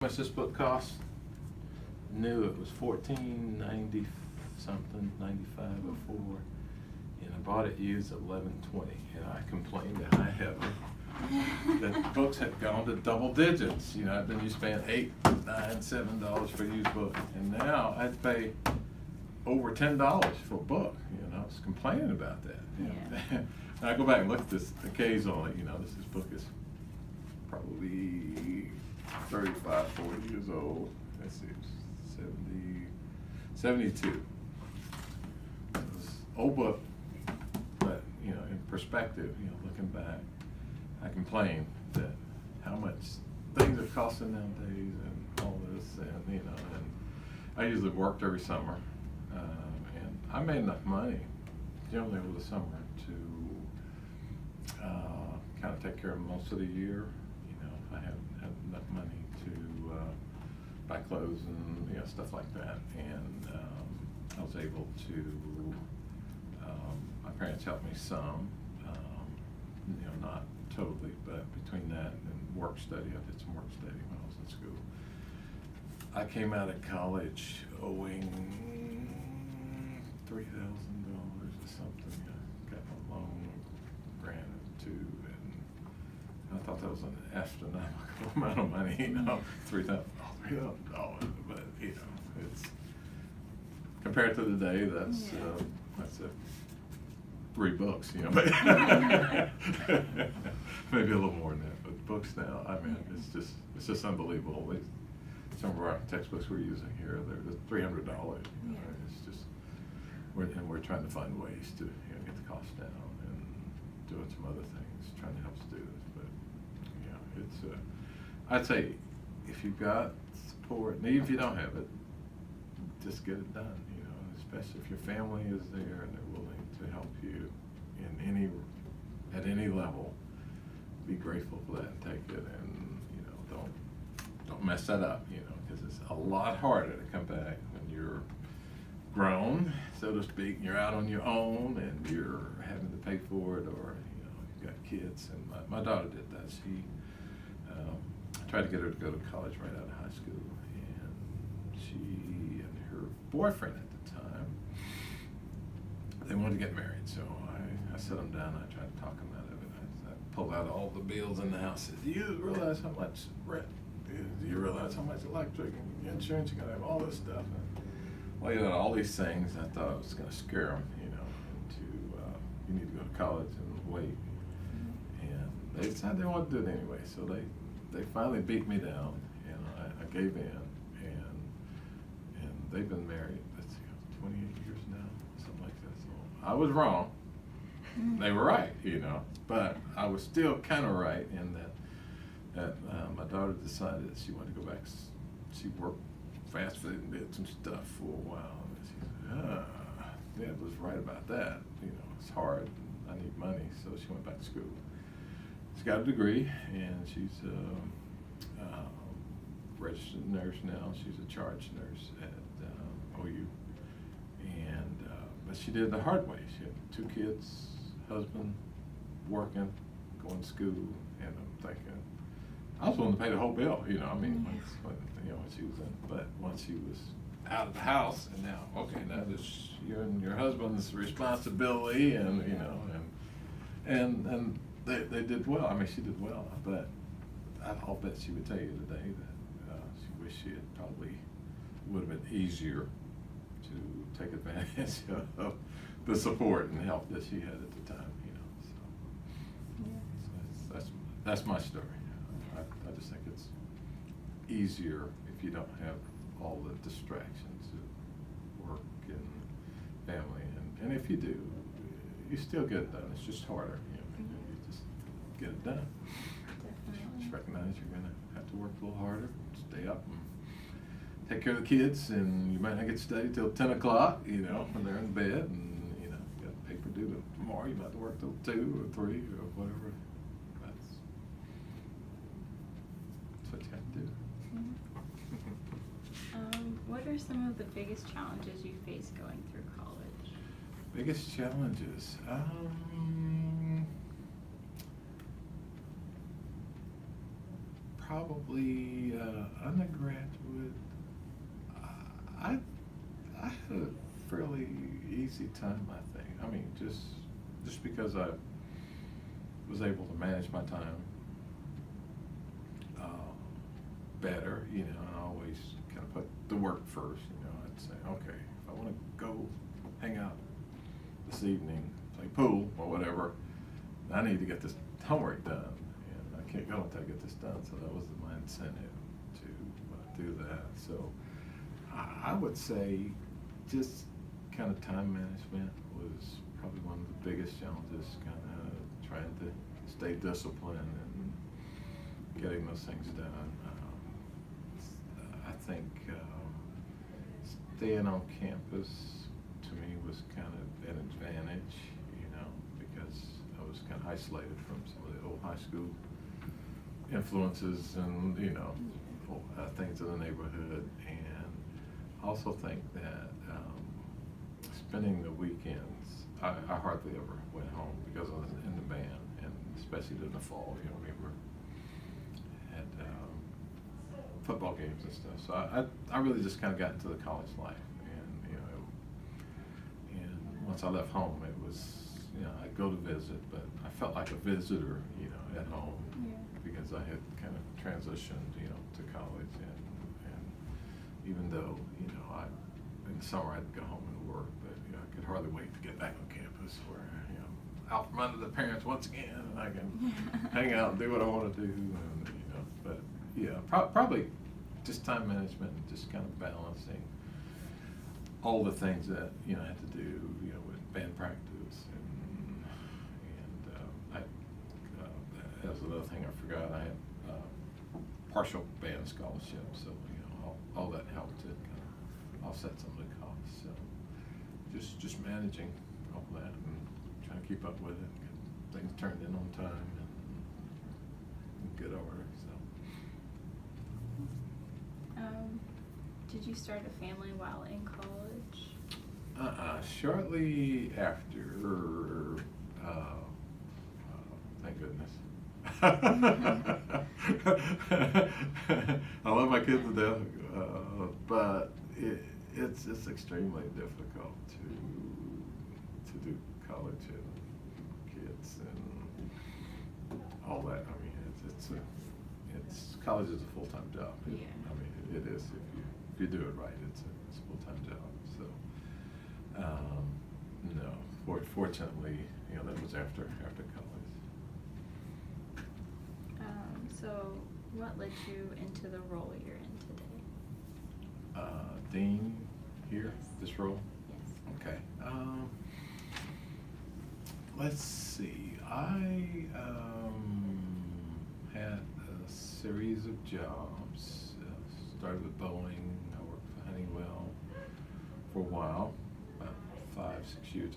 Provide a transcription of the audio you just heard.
How much this book cost? New it was $14.90 something, 95 before, and I bought it used at $11.20, and I complained that I haven't. That books had gone to double digits. You know, I've been used to paying $8, $9, $7 for a used book, and now I'd pay over $10 for a book. You know, I was complaining about that. You know? And I go back and look at this occasionally. You know, this book is probably 35, 40 years old. Let's see, 72. It's old book, but you know, in perspective, you know, looking back, I complain that how much things are costing nowadays and all this, and you know, and I usually worked every summer, and I made enough money generally over the summer to kind of take care of most of the year. You know, I had enough money to buy clothes and you know stuff like that, and I was able to. My parents helped me some, you know, not totally, but between that and work study, I did some work study when I was in school. I came out of college owing $3,000 or something. I got my loan granted too, and I thought that was an astronomical amount of money, you know, $3,000, but you know, it's compared to the day, that's a 3 books, you know, maybe a little more than that, but books now, I mean, it's just unbelievable. Some of our textbooks we're using here, they're $300, you know, it's just, we're trying to find ways to, you know, get the cost down and doing some other things, trying to help students, but, you know, it's, I'd say, if you've got support, and even if you don't have it, just get it done, you know, especially if your family is there and they're willing to help you at any level. Be grateful for that and take it, and you know, don't mess that up, you know, because it's a lot harder to come back when you're grown, so to speak, and you're out on your own and you're having to pay for it, or you know, you've got kids. And my daughter did that. She I tried to get her to go to college right out of high school, and she and her boyfriend at the time, they wanted to get married, so I set them down. I tried to talk them out of it. I pulled out all the bills in the house. Said, "Do you realize how much rent? Do you realize how much electric and insurance? You're gonna have all this stuff." And, well, you know, all these things. I thought I was gonna scare them, you know, into you need to go to college and wait. And they decided they wanted to do it anyway. So they finally beat me down, and I gave in. And they've been married. Let's see, 28 years now, something like that. So I was wrong. They were right, you know, but I was still kind of right in that my daughter decided that she wanted to go back. She worked fast food and did some stuff for a while. And she said, Dad was right about that. You know, it's hard. I need money. So she went back to school. She's got a degree, and she's a registered nurse now. She's a charge nurse at OU. And but she did it the hard way. She had 2 kids, husband, working, going to school, and I'm thinking, I was willing to pay the whole bill, you know, I mean, when she was in, but once she was out of the house, and now, okay, now this you and your husband's responsibility, and, you know, and they did well. I mean, she did well, but I'll bet she would tell you today that she wished she had probably would have been easier to take advantage of the support and help that she had at the time, you know. So that's my story. I just think it's easier if you don't have all the distractions of work and family, and if you do, you still get it done. It's just harder, you know. You just get it done. Just recognize you're gonna have to work a little harder, stay up and take care of the kids, and you might not get to study till 10 o'clock, you know, when they're in bed, and, you know, you got paper due tomorrow, you might have to work till 2 or 3 or whatever. That's what you have to do. What are some of the biggest challenges you face going through college? Biggest challenges? Probably undergrad. easy time, I think. I mean, just because I was able to manage my time better, you know, I always kind of put the work first, you know. I'd say, okay, if I want to go hang out this evening, play pool or whatever, I need to get this homework done, and I can't go until I get this done. So that was my incentive to do that. So I would say just kind of time management was probably one of the biggest challenges, kind of trying to stay disciplined and getting those things done. I think staying on campus to me was kind of an advantage, you know, because I was kind of isolated from some of the old high school influences and, you know, things in the neighborhood. And I also think that spending the weekends, I hardly ever went home because I was in the band, and especially in the fall, you know, we had football games and stuff. So I really just kind of got into the college life, and you know, and once I left home, it was, you know, I'd go to visit, but I felt like a visitor, you know, at home, because I had kind of transitioned, you know, to college, and even though, you know, in the summer I'd go home and work, but you know, I could hardly wait to get back on campus where, you know, out from under the parents once again, and I can hang out and do what I want to do, and you know, but yeah, probably just time management and just kind of balancing all the things that, you know, I had to do, you know, with band practice and that was another thing I forgot. I had partial band scholarship, so you know, all that helped to kind of offset some of the costs. So just managing all that and trying to keep up with it, get things turned in on time and in good order. So. Did you start a family while in college? Shortly after, thank goodness. I love my kids to death, but it's extremely difficult to do college and kids and all that. I mean, it's college is a full-time job. Yeah. I mean, it is if you do it right. It's a full-time job. So, no, fortunately, you know, that was after college. So what led you into the role you're in today? Dean here, Yes. this role? Yes. Okay. Let's see. I had a series of jobs. Started with Boeing. I worked for Honeywell for a while, about 5-6 years.